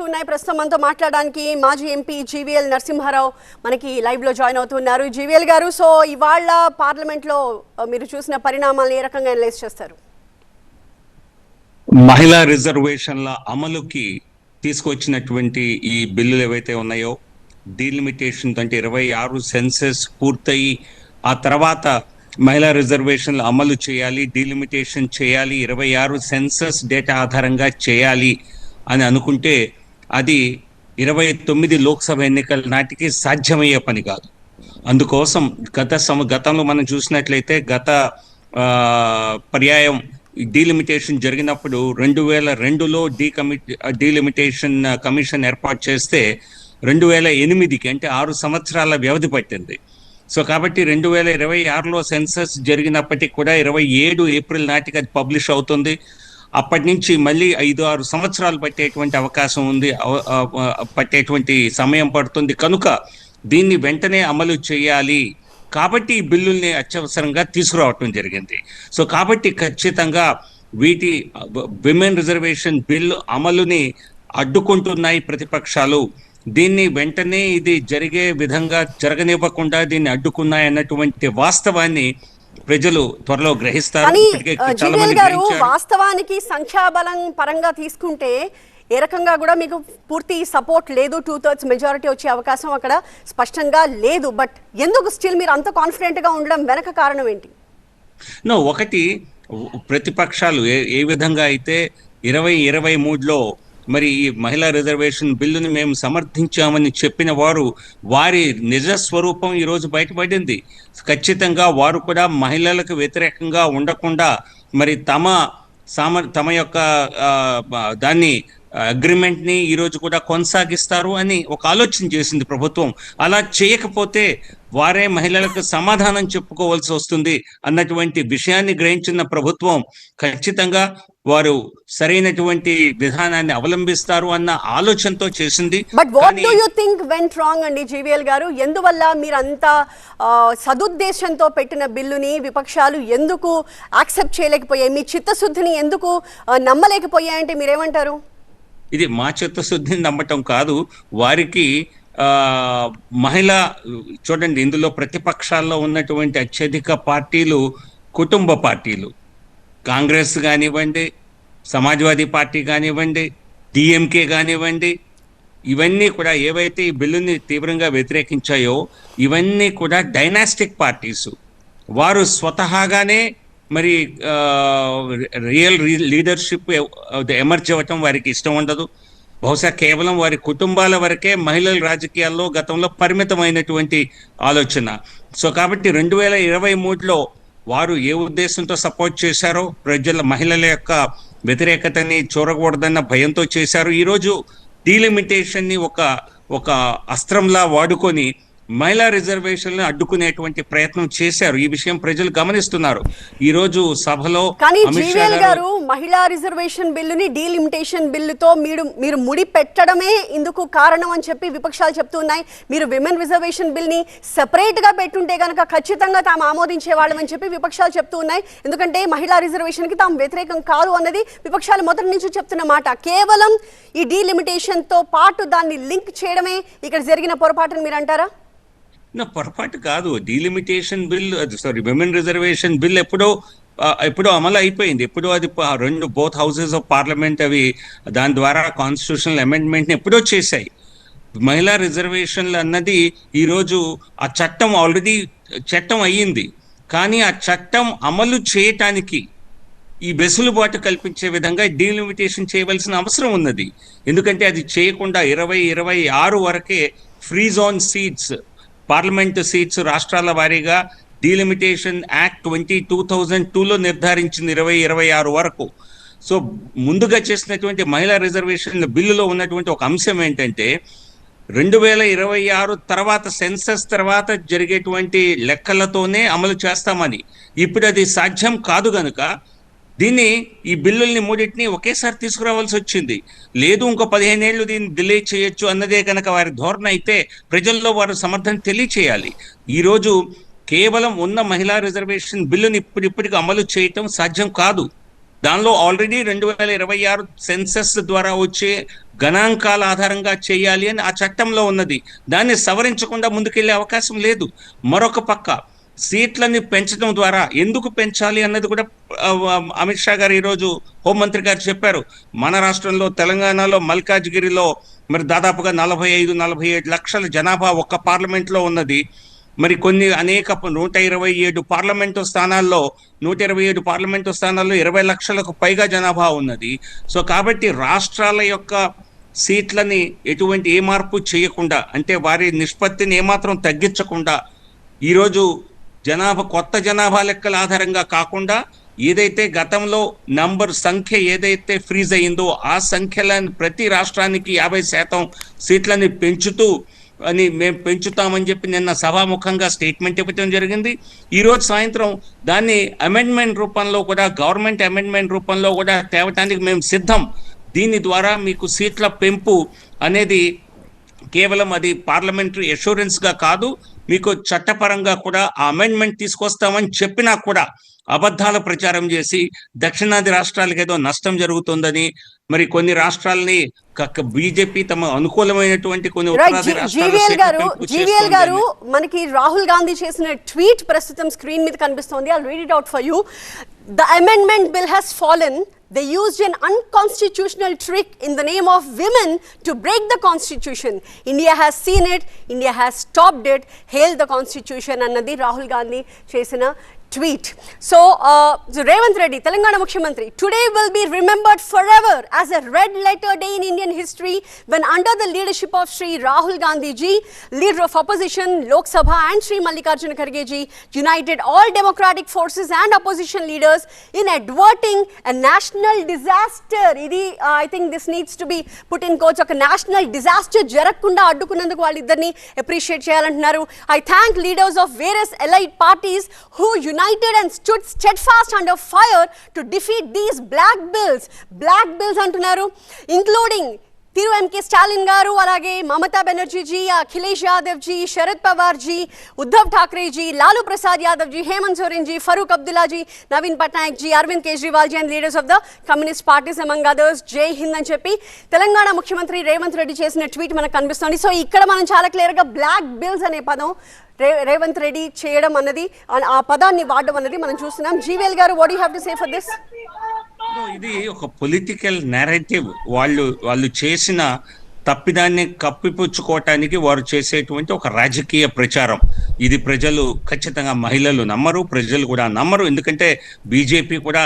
ఉన్నాయి ప్రస్తుతం మనతో మాట్లాడడానికి మాజీ ఎంపీ జీవీఎల్ నరసింహారావు మనకి లైవ్ లో జాయిన్ అవుతున్నారు. జీవీఎల్ గారు, సో ఇవాళ పార్లమెంట్ లో మీరు చూసిన పరిణామాలను ఏ రకంగా అనలైజ్ చేస్తారు? మహిళా రిజర్వేషన్ల అమలుకి తీసుకొచ్చినటువంటి ఈ బిల్లులు ఏవైతే ఉన్నాయో, డీలిమిటేషన్ అంటే 26 సెన్సెస్ పూర్తయి ఆ తర్వాత మహిళా రిజర్వేషన్లు అమలు చేయాలి, డీలిమిటేషన్ చేయాలి, 26 సెన్సెస్ డేటా ఆధారంగా చేయాలి అని అనుకుంటే అది 29 లోక్సభ ఎన్నికల నాటికి సాధ్యమయ్యే పని కాదు. అందుకోసం గతంలో మనం చూసినట్లయితే గత పర్యాయం డీలిమిటేషన్ జరిగినప్పుడు 2002లో డీలిమిటేషన్ కమిషన్ ఏర్పాటు చేస్తే 2008కి అంటే 6 సంవత్సరాల వ్యవధి పట్టింది. సో కాబట్టి 2026లో సెన్సస్ జరిగినప్పటికీ కూడా 27 ఏప్రిల్ నాటికి అది పబ్లిష్ అవుతుంది. అప్పటి నుంచి మళ్ళీ 5-6 సంవత్సరాలు పట్టేటువంటి అవకాశం ఉంది, పట్టేటువంటి సమయం పడుతుంది. కనుక దీన్ని వెంటనే అమలు చేయాలి. కాబట్టి ఈ బిల్లుల్ని అత్యవసరంగా తీసుకురావటం జరిగింది. సో కాబట్టి ఖచ్చితంగా వీటి విమెన్ రిజర్వేషన్ బిల్లు అమలుని అడ్డుకుంటున్నాయి ప్రతిపక్షాలు. దీన్ని వెంటనే ఇది జరిగే విధంగా జరగనివ్వకుండా దీన్ని అడ్డుకున్నాయి అన్నటువంటి వాస్తవాన్ని ప్రజలు త్వరలో గ్రహిస్తారు. వాస్తవానికి సంఖ్యాబలం పరంగా తీసుకుంటే ఏ రకంగా కూడా మీకు పూర్తి సపోర్ట్ లేదు, 2/3 మెజారిటీ వచ్చే అవకాశం అక్కడ స్పష్టంగా లేదు. బట్ ఎందుకు స్టిల్ మీరు అంత కాన్ఫిడెంట్ గా ఉండడం వెనక కారణం ఏంటి? ఒకటి, ప్రతిపక్షాలు ఏ విధంగా అయితే 2023లో మరి ఈ మహిళా రిజర్వేషన్ బిల్లుని మేము సమర్థించామని చెప్పిన వారి నిజ స్వరూపం ఈరోజు బయటపడింది. ఖచ్చితంగా వారు కూడా మహిళలకు వ్యతిరేకంగా ఉండకుండా మరి తమ యొక్క దాన్ని అగ్రిమెంట్ని ఈరోజు కూడా కొనసాగిస్తారు అని ఒక ఆలోచన చేసింది ప్రభుత్వం. అలా చేయకపోతే వారే మహిళలకు సమాధానం చెప్పుకోవాల్సి వస్తుంది అన్నటువంటి విషయాన్ని గ్రహించిన ప్రభుత్వం ఖచ్చితంగా వారు సరైనటువంటి విధానాన్ని అవలంబిస్తారు అన్న ఆలోచనతో చేసింది. But what do you think went wrong అండి జీవీఎల్ గారు? ఎందువల్ల మీరు అంత సదుద్దేశంతో పెట్టిన బిల్లుని విపక్షాలు ఎందుకు యాక్సెప్ట్ చేయలేకపోయాయి? మీ చిత్తశుద్ధిని ఎందుకు నమ్మలేకపోయాయంటే మీరేమంటారు? ఇది మా చిత్తశుద్ధిని నమ్మటం కాదు, వారికి చూడండి, ఇందులో ప్రతిపక్షాల్లో ఉన్నటువంటి అత్యధిక పార్టీలు కుటుంబ పార్టీలు. కాంగ్రెస్ కానివ్వండి, సమాజ్వాదీ పార్టీ కానివ్వండి, డిఎంకే కానివ్వండి, ఇవన్నీ కూడా ఏవైతే ఈ బిల్లుని తీవ్రంగా వ్యతిరేకించాయో ఇవన్నీ కూడా డైనాస్టిక్ పార్టీసు. వారు స్వతహాగానే మరి రియల్ లీడర్షిప్ ఎమర్జ్ అవ్వటం వారికి ఇష్టం ఉండదు. బహుశా కేవలం వారి కుటుంబాల వరకే మహిళల రాజకీయాల్లో గతంలో పరిమితమైనటువంటి ఆలోచన. సో కాబట్టి 2023లో వారు ఏ ఉద్దేశంతో సపోర్ట్ చేశారో, మహిళల యొక్క వ్యతిరేకతని చూరకూడదన్న భయంతో చేశారు. ఈరోజు డీలిమిటేషన్ని ఒక అస్త్రంలా వాడుకొని మహిళా రిజర్వేషన్లను అడ్డుకునేటువంటి ప్రయత్నం చేశారు. ఈ విషయం ప్రజలు గమనిస్తున్నారు. ఈ రోజు సభలో గారు మహిళా రిజర్వేషన్ బిల్లుని డీలిమిటేషన్ బిల్లుతో మీరు ముడి పెట్టడమే ఇందుకు కారణం అని చెప్పి విపక్షాలు చెప్తున్నాయి. మీరు విమెన్ రిజర్వేషన్ బిల్ ని సెపరేట్ గా పెట్టుంటే కనుక ఖచ్చితంగా తాము ఆమోదించే వాళ్ళమని చెప్పి విపక్షాలు చెప్తున్నాయి. ఎందుకంటే మహిళా రిజర్వేషన్ కి తాము వ్యతిరేకం కాదు అన్నది విపక్షాలు మొదటి నుంచి చెప్తున్న మాట. కేవలం ఈ డీలిమిటేషన్ తో పాటు దాన్ని లింక్ చేయడమే ఇక్కడ జరిగిన పొరపాటుని మీరు అంటారా? పొరపాటు కాదు. Delimitation bill, women reservation bill ఎప్పుడో అమలు అయిపోయింది. ఎప్పుడో అది బోత్ హౌసెస్ ఆఫ్ పార్లమెంట్ అవి దాని ద్వారా కాన్స్టిట్యూషనల్ అమెండ్మెంట్ని ఎప్పుడో చేశాయి. మహిళా రిజర్వేషన్లు అన్నది ఈరోజు ఆ చట్టం ఆల్రెడీ చట్టం అయ్యింది. కానీ ఆ చట్టం అమలు చేయటానికి ఈ వెసులుబాటు కల్పించే విధంగా డీలిమిటేషన్ చేయవలసిన అవసరం ఉన్నది. ఎందుకంటే అది చేయకుండా 2026 వరకే free zone seats, parliament seats రాష్ట్రాల వారీగా డీలిమిటేషన్ యాక్ట్ 2002లో నిర్ధారించింది 2026 వరకు. సో ముందుగా చేసినటువంటి మహిళా రిజర్వేషన్ బిల్లులో ఉన్నటువంటి ఒక అంశం ఏంటంటే 2026 తర్వాత సెన్సస్ తర్వాత జరిగేటువంటి లెక్కలతోనే అమలు చేస్తామని. ఇప్పుడు అది సాధ్యం కాదు కనుక ఈ బిల్లుల్ని మూడింటిని ఒకేసారి తీసుకురావాల్సి వచ్చింది. లేదు ఇంకో 15 ఏళ్ళు దీన్ని డిలే చేయొచ్చు అన్నదే కనుక వారి ధోరణి అయితే ప్రజల్లో వారు సమర్థన తెలియచేయాలి. ఈరోజు కేవలం ఉన్న మహిళా రిజర్వేషన్ బిల్లుని ఇప్పటికి అమలు చేయటం సాధ్యం కాదు. దానిలో ఆల్రెడీ 2026 సెన్సెస్ ద్వారా వచ్చే గణాంకాల ఆధారంగా చేయాలి అని ఆ చట్టంలో ఉన్నది. దాన్ని సవరించకుండా ముందుకెళ్లే అవకాశం లేదు. మరొక పక్క సీట్లని పెంచడం ద్వారా ఎందుకు పెంచాలి అన్నది కూడా అమిత్ షా గారు ఈరోజు హోంమంత్రి గారు చెప్పారు. మన రాష్ట్రంలో తెలంగాణలో మల్కాజ్గిరిలో మరి దాదాపుగా 45-47 లక్షల జనాభా ఒక్క పార్లమెంట్లో ఉన్నది. మరి కొన్ని అనేక 127 పార్లమెంటు స్థానాల్లో 20 లక్షలకు పైగా జనాభా ఉన్నది. సో కాబట్టి రాష్ట్రాల యొక్క సీట్లని ఎటువంటి ఏ మార్పు చేయకుండా, అంటే వారి నిష్పత్తిని ఏమాత్రం తగ్గించకుండా, ఈరోజు కొత్త జనాభా లెక్కల ఆధారంగా కాకుండా ఏదైతే గతంలో సంఖ్య ఏదైతే ఫ్రీజ్ అయిందో ఆ సంఖ్యలను ప్రతి రాష్ట్రానికి 50% సీట్లని పెంచుతూ అని మేము పెంచుతామని చెప్పి నిన్న సభాముఖంగా స్టేట్మెంట్ ఇవ్వడం జరిగింది. ఈరోజు సాయంత్రం దాన్ని అమెండ్మెంట్ రూపంలో కూడా, గవర్నమెంట్ అమెండ్మెంట్ రూపంలో కూడా తేవటానికి మేము సిద్ధం. దీని ద్వారా మీకు సీట్ల పెంపు అనేది కేవలం అది పార్లమెంటరీ అష్యూరెన్స్గా కాదు, మీకు చట్టపరంగా కూడా ఆ అమెండ్మెంట్ తీసుకొస్తామని చెప్పినా కూడా అబద్ధాల ప్రచారం చేసి దక్షిణాది రాష్ట్రాలకు ఏదో నష్టం జరుగుతుందని, మరి కొన్ని రాష్ట్రాలని బీజేపీ తమ అనుకూలమైనటువంటి కొన్ని జీవీఎల్ గారు మనకి రాహుల్ గాంధీ చేసిన ట్వీట్ ప్రస్తుతం స్క్రీన్ మీద కనిపిస్తోంది. I'll read it out for you. The amendment bill has fallen. They used an unconstitutional trick in the name of women to break the constitution. India has seen it. India has stopped it. Hail the constitution అన్నది రాహుల్ గాంధీ చేసిన tweet. So Revanth Reddy, Telangana Mukhyamantri, today will be remembered forever as a red letter day in Indian history when under the leadership of Sri Rahul Gandhi ji, leader of opposition, Lok Sabha, and Sri Mallikarjuna Kharge ji united all democratic forces and opposition leaders in averting a national disaster. Idi I think this needs to be put in quotes. Oka national disaster jarakunda addukunnanduku valliddarni appreciate cheyalantunaru. I thank leaders of various allied parties who united and stood steadfast under fire to defeat these black bills అంటున్నారు, including Thiru MK Stalin గారు, అలాగే Mamata Banerjee ji, Akhilesh Yadav ji, Sharad Pawar ji, Uddhav Thackeray ji, Lalu Prasad Yadav ji, Hemant Soren ji, Farooq Abdullah ji, Naveen Patnaik ji, Arvind Kejriwal ji and leaders of the communist parties among others. జై హింద్ అని చెప్పి తెలంగాణ ముఖ్యమంత్రి రేవంత్ రెడ్డి చేసిన tweet మనకు కనిపిస్తుంది. సో ఇక్కడ మనం చాలా క్లియర్గా బ్లాక్ బిల్స్ అనే పదం రేవంత్ రెడ్డి చేయడం అన్నది, ఆ పదాన్ని వాడడం అన్నది మనం చూస్తున్నాం. జీవీఎల్ గారు, what you have to say for this? ఇది ఒక పొలిటికల్ నేరేటివ్. వాళ్ళు చేసిన తప్పిదాన్ని కప్పిపుచ్చుకోవటానికి వారు చేసేటువంటి ఒక రాజకీయ ప్రచారం. ఇది ప్రజలు ఖచ్చితంగా, మహిళలు నమ్మరు, ప్రజలు కూడా నమ్మరు. ఎందుకంటే బీజేపీ కూడా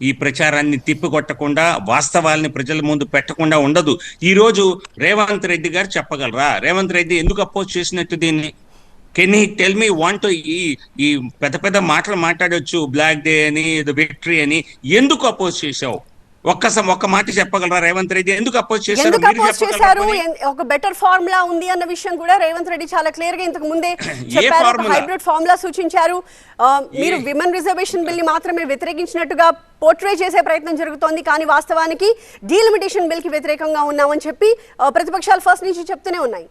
ఈ ప్రచారాన్ని తిప్పికొట్టకుండా, వాస్తవాల్ని ప్రజల ముందు పెట్టకుండా ఉండదు. ఈ రోజు రేవంత్ రెడ్డి గారు చెప్పగలరా రేవంత్ రెడ్డి ఎందుకు అపోజ్ చేసినట్టు దీన్ని? కెన్ హీ టెల్ మీ ఈ పెద్ద మాటలు మాట్లాడొచ్చు, బ్లాక్ డే అని, విక్టరీ అని, ఎందుకు అపోజ్ చేశావు? ఒక్క మాట చెప్పగలరా రేవంత్ రెడ్డి ఎందుకు అపోజ్ చేశారు? ఒక బెటర్ ఫార్ములా ఉంది అన్న విషయం కూడా రేవంత్ రెడ్డి చాలా క్లియర్ గా ఇంతకు ముందే చెప్పారు. హైబ్రిడ్ ఫార్ములా సూచించారు. మీరు విమెన్ రిజర్వేషన్ బిల్ ని మాత్రమే వ్యతిరేకించినట్టుగా పోర్ట్రే చేసే ప్రయత్నం జరుగుతోంది, కానీ వాస్తవానికి డీలిమిటేషన్ బిల్ కి వ్యతిరేకంగా ఉన్నామని చెప్పి ప్రతిపక్షాలు ఫస్ట్ నుంచి చెప్తూనే ఉన్నాయి.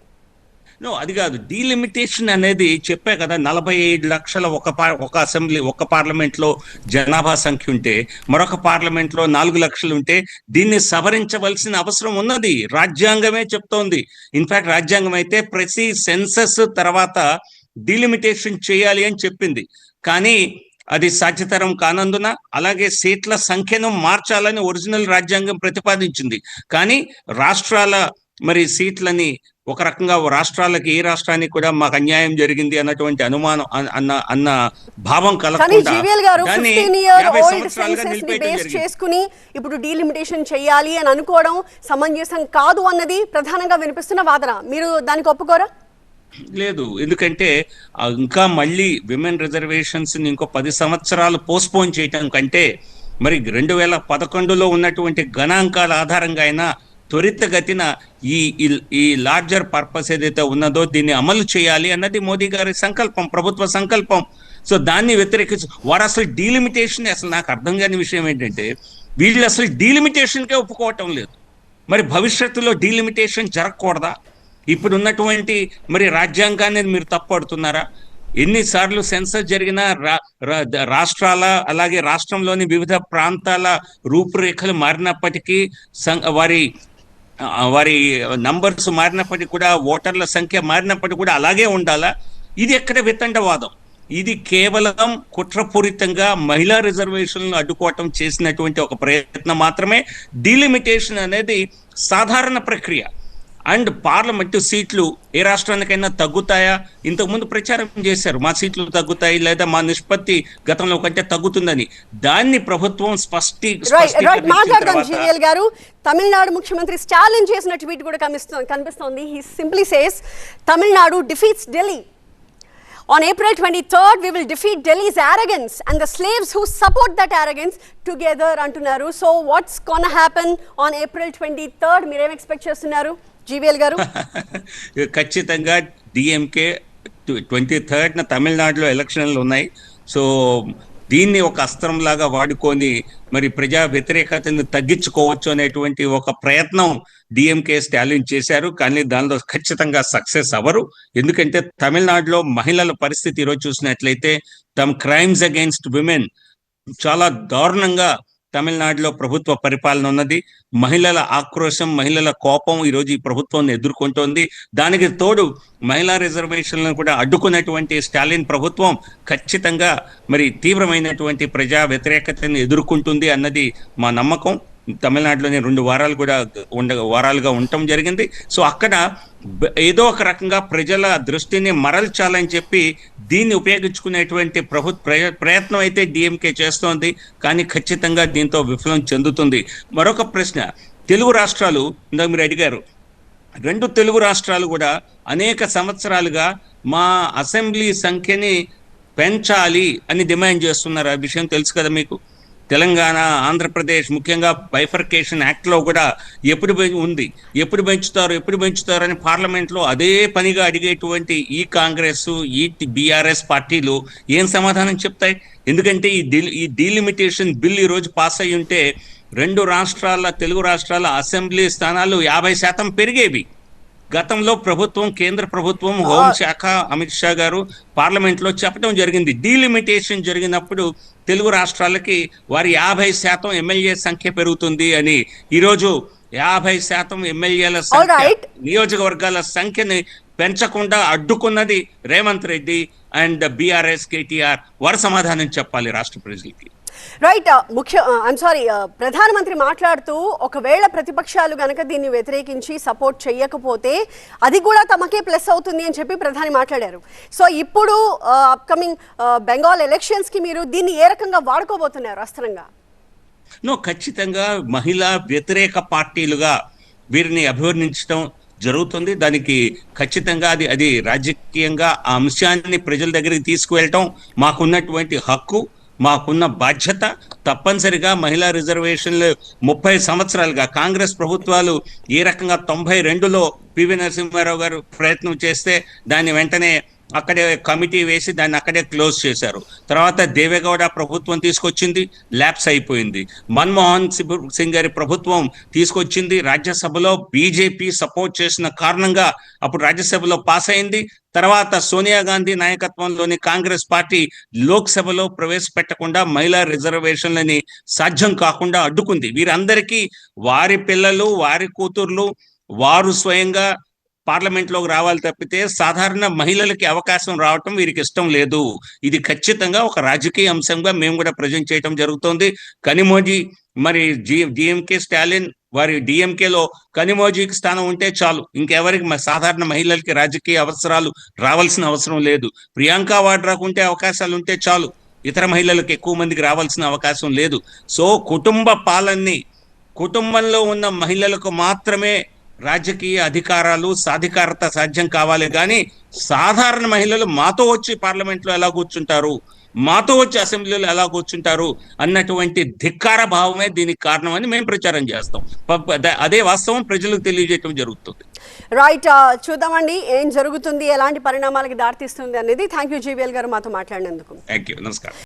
అది కాదు, డీలిమిటేషన్ అనేది చెప్పే కదా. 45 లక్షల ఒక అసెంబ్లీ, ఒక పార్లమెంట్ లో జనాభా సంఖ్య ఉంటే, మరొక పార్లమెంట్ లో 4 లక్షలు ఉంటే దీన్ని సవరించవలసిన అవసరం ఉన్నది. రాజ్యాంగమే చెప్తోంది. ఇన్ఫాక్ట్ రాజ్యాంగం అయితే ప్రతి సెన్సస్ తర్వాత డీలిమిటేషన్ చేయాలి అని చెప్పింది. కానీ అది సాధ్యతరం కానందున, అలాగే సీట్ల సంఖ్యను మార్చాలని ఒరిజినల్ రాజ్యాంగం ప్రతిపాదించింది. కానీ రాష్ట్రాల సీట్లని ఒక రకంగా రాష్ట్రాలకి, ఏ రాష్ట్రానికి కూడా మాకు అన్యాయం జరిగింది అన్నటువంటి అనుమానం అన్న భావం కలగకుండా చేసుకుని ఇప్పుడు డీలిమిటేషన్ చేయాలి అని అనుకోవడం సమంజసం కాదు అన్నది ప్రధానంగా వినిపిస్తున్న వాదన. మీరు దానికి ఒప్పుకోరా? లేదు, ఎందుకంటే ఇంకా మళ్ళీ విమెన్ రిజర్వేషన్స్ ఇంకో 10 సంవత్సరాలు పోస్ట్పోన్ చేయటం కంటే 2011లో ఉన్నటువంటి గణాంకాల ఆధారంగా అయినా త్వరితగతిన ఈ లార్జర్ పర్పస్ ఏదైతే ఉన్నదో దీన్ని అమలు చేయాలి అన్నది మోదీ గారి సంకల్పం, ప్రభుత్వ సంకల్పం. సో దాన్ని వ్యతిరేకించి వారు అసలు డీలిమిటేషన్, అసలు నాకు అర్థం కాని విషయం ఏంటంటే వీళ్ళు అసలు డీలిమిటేషన్కే ఒప్పుకోవటం లేదు. భవిష్యత్తులో డీలిమిటేషన్ జరగకూడదా? ఇప్పుడు ఉన్నటువంటి రాజ్యాంగాన్ని మీరు తప్పుపడుతున్నారా? ఎన్నిసార్లు సెన్సస్ జరిగినా రాష్ట్రాల అలాగే రాష్ట్రంలోని వివిధ ప్రాంతాల రూపురేఖలు మారినప్పటికీ వారి వారి నంబర్స్ మారినప్పటికీ కూడా, ఓటర్ల సంఖ్య మారినప్పటికీ కూడా అలాగే ఉండాలా? ఇది ఎక్కడ వితండవాదం? ఇది కేవలం కుట్రపూరితంగా మహిళా రిజర్వేషన్లను అడ్డుకోవటం చేసినటువంటి ఒక ప్రయత్నం మాత్రమే. డీలిమిటేషన్ అనేది సాధారణ ప్రక్రియ. అండ్ పార్లమెంటు సీట్లు ఏ రాష్ట్రానికైనా తగ్గుతాయా? ఇంతకుముందు ప్రచారం చేశారు, మా సీట్లు తగ్గుతాయి లేదా మా నిష్పత్తి గతంలో కంటే తగ్గుతుందని. దాన్ని ప్రభుత్వం జీవీఎల్ గారు, తమిళనాడు ముఖ్యమంత్రి స్టాలిన్ చేసిన ట్వీట్ కూడా కనిపిస్తోంది. He simply says Tamil Nadu defeats Delhi. On April 23rd, we will defeat Delhi's arrogance and the slaves who support that arrogance together అంటున్నారు. So what's gonna happen on April 23rd? మీరేం ఎక్స్పెక్ట్ చేస్తున్నారు జీవీఎల్ గారు? ఖచ్చితంగా డిఎంకే 23rd తమిళనాడులో ఎలక్షన్లు ఉన్నాయి. సో దీన్ని ఒక అస్త్రం లాగా వాడుకొని మరి ప్రజా వ్యతిరేకతను తగ్గించుకోవచ్చు అనేటువంటి ఒక ప్రయత్నం డిఎంకే స్టాలిన్ చేశారు. కానీ దానిలో ఖచ్చితంగా సక్సెస్ అవ్వరు. ఎందుకంటే తమిళనాడులో మహిళల పరిస్థితి ఈరోజు చూసినట్లయితే క్రైమ్స్ అగైన్స్ట్ విమెన్ చాలా దారుణంగా తమిళనాడులో ప్రభుత్వ పరిపాలన ఉన్నది. మహిళల ఆక్రోశం, మహిళల కోపం ఈరోజు ఈ ప్రభుత్వాన్ని ఎదుర్కొంటోంది. దానికి తోడు మహిళా రిజర్వేషన్లను కూడా అడ్డుకున్నటువంటి స్టాలిన్ ప్రభుత్వం ఖచ్చితంగా మరి తీవ్రమైనటువంటి ప్రజా వ్యతిరేకతను ఎదుర్కొంటుంది అన్నది మా నమ్మకం. తమిళనాడులోని 2 వారాలుగా ఉండటం జరిగింది. సో అక్కడ ఏదో ఒక రకంగా ప్రజల దృష్టిని మరల్చాలని చెప్పి దీన్ని ఉపయోగించుకునేటువంటి ప్రయత్నం అయితే డిఎంకే చేస్తోంది. కానీ ఖచ్చితంగా దీంతో విఫలం చెందుతుంది. మరొక ప్రశ్న, తెలుగు రాష్ట్రాలు ఇందాక మీరు అడిగారు, 2 తెలుగు రాష్ట్రాలు కూడా అనేక సంవత్సరాలుగా మా అసెంబ్లీ సంఖ్యని పెంచాలి అని డిమాండ్ చేస్తున్నారు. ఆ విషయం తెలుసు కదా మీకు. తెలంగాణ, ఆంధ్రప్రదేశ్ ముఖ్యంగా బైఫర్కేషన్ యాక్ట్లో కూడా ఎప్పుడు పెంచుతారు అని పార్లమెంట్లో అదే పనిగా అడిగేటువంటి ఈ కాంగ్రెస్, ఈ బీఆర్ఎస్ పార్టీలు ఏం సమాధానం చెప్తాయి? ఎందుకంటే ఈ డీలిమిటేషన్ బిల్ ఈరోజు పాస్ అయ్యి ఉంటే 2 తెలుగు రాష్ట్రాల అసెంబ్లీ స్థానాలు 50% పెరిగేవి. గతంలో కేంద్ర ప్రభుత్వం, హోంశాఖ, అమిత్ షా గారు పార్లమెంట్లో చెప్పడం జరిగింది. డీలిమిటేషన్ జరిగినప్పుడు తెలుగు రాష్ట్రాలకి వారి 50% ఎమ్మెల్యే సంఖ్య పెరుగుతుంది అని. ఈరోజు 50% ఎమ్మెల్యేల సంఖ్య, నియోజకవర్గాల సంఖ్యని పెంచకుండా అడ్డుకున్నది రేవంత్ రెడ్డి అండ్ బీఆర్ఎస్, కేటీఆర్. వారు సమాధానం చెప్పాలి రాష్ట్ర ప్రజలకి. రైట్. ప్రధానమంత్రి మాట్లాడుతూ ఒకవేళ ప్రతిపక్షాలు గనక దీన్ని వ్యతిరేకించి సపోర్ట్ చేయకపోతే అది కూడా తమకే ప్లస్ అవుతుంది అని చెప్పి ప్రధాని మాట్లాడారు. సో ఇప్పుడు అప్కమింగ్ బెంగాల్ ఎలక్షన్స్ కి మీరు దీన్ని ఏ రకంగా వాడుకోబోతున్నారు అస్త్రంగా? ఖచ్చితంగా మహిళా వ్యతిరేక పార్టీలుగా వీరిని అభివర్ణించడం జరుగుతుంది. దానికి ఖచ్చితంగా అది రాజకీయంగా ఆ అంశాన్ని ప్రజల దగ్గరికి తీసుకువెళ్ళటం మాకున్నటువంటి హక్కు, మాకున్న బాధ్యత. తప్పనిసరిగా మహిళా రిజర్వేషన్లు 30 సంవత్సరాలుగా కాంగ్రెస్ ప్రభుత్వాలు ఏ రకంగా 92లో పివి నరసింహారావు గారు ప్రయత్నం చేస్తే దాన్ని వెంటనే అక్కడే కమిటీ వేసి దాన్ని అక్కడే క్లోజ్ చేశారు. తర్వాత దేవేగౌడ ప్రభుత్వం తీసుకొచ్చింది, ల్యాప్స్ అయిపోయింది. మన్మోహన్ సింగ్ గారి ప్రభుత్వం తీసుకొచ్చింది, రాజ్యసభలో బీజేపీ సపోర్ట్ చేసిన కారణంగా అప్పుడు రాజ్యసభలో పాస్ అయింది. తర్వాత సోనియా గాంధీ నాయకత్వంలోని కాంగ్రెస్ పార్టీ లోక్సభలో ప్రవేశపెట్టకుండా మహిళా రిజర్వేషన్లని సాధ్యం కాకుండా అడ్డుకుంది. వీరందరికీ వారి పిల్లలు, వారి కూతుర్లు, వారు స్వయంగా పార్లమెంట్లోకి రావాలి తప్పితే సాధారణ మహిళలకి అవకాశం రావటం వీరికి ఇష్టం లేదు. ఇది ఖచ్చితంగా ఒక రాజకీయ అంశంగా మేము కూడా ప్రజెంట్ చేయడం జరుగుతోంది. కనిమోజీ మరి డిఎంకే స్టాలిన్ వారి డిఎంకేలో కనిమోజీకి స్థానం ఉంటే చాలు, ఇంకెవరికి సాధారణ మహిళలకి రాజకీయ అవసరాలు రావాల్సిన అవసరం లేదు. ప్రియాంక వాడ్రాకు ఉంటే అవకాశాలు ఉంటే చాలు, ఇతర మహిళలకు ఎక్కువ మందికి రావాల్సిన అవకాశం లేదు. సో కుటుంబ పాలనని, కుటుంబంలో ఉన్న మహిళలకు మాత్రమే రాజకీయ అధికారాలు, సాధికారత సాధ్యం కావాలి. కానీ సాధారణ మహిళలు మాతో వచ్చి పార్లమెంట్లో ఎలా కూర్చుంటారు, మాతో వచ్చి అసెంబ్లీలో ఎలా కూర్చుంటారు అన్నటువంటి ధిక్కార భావమే దీనికి కారణమని మేము ప్రచారం చేస్తాం. అదే వాస్తవం ప్రజలకు తెలియజేయడం జరుగుతుంది. రైట్. చూద్దామండి ఏం జరుగుతుంది, ఎలాంటి పరిణామాలకి దారితీస్తుంది అనేది. థ్యాంక్ యూ జీవీఎల్ గారు మాతో మాట్లాడినందుకు. Thank you. నమస్కారం.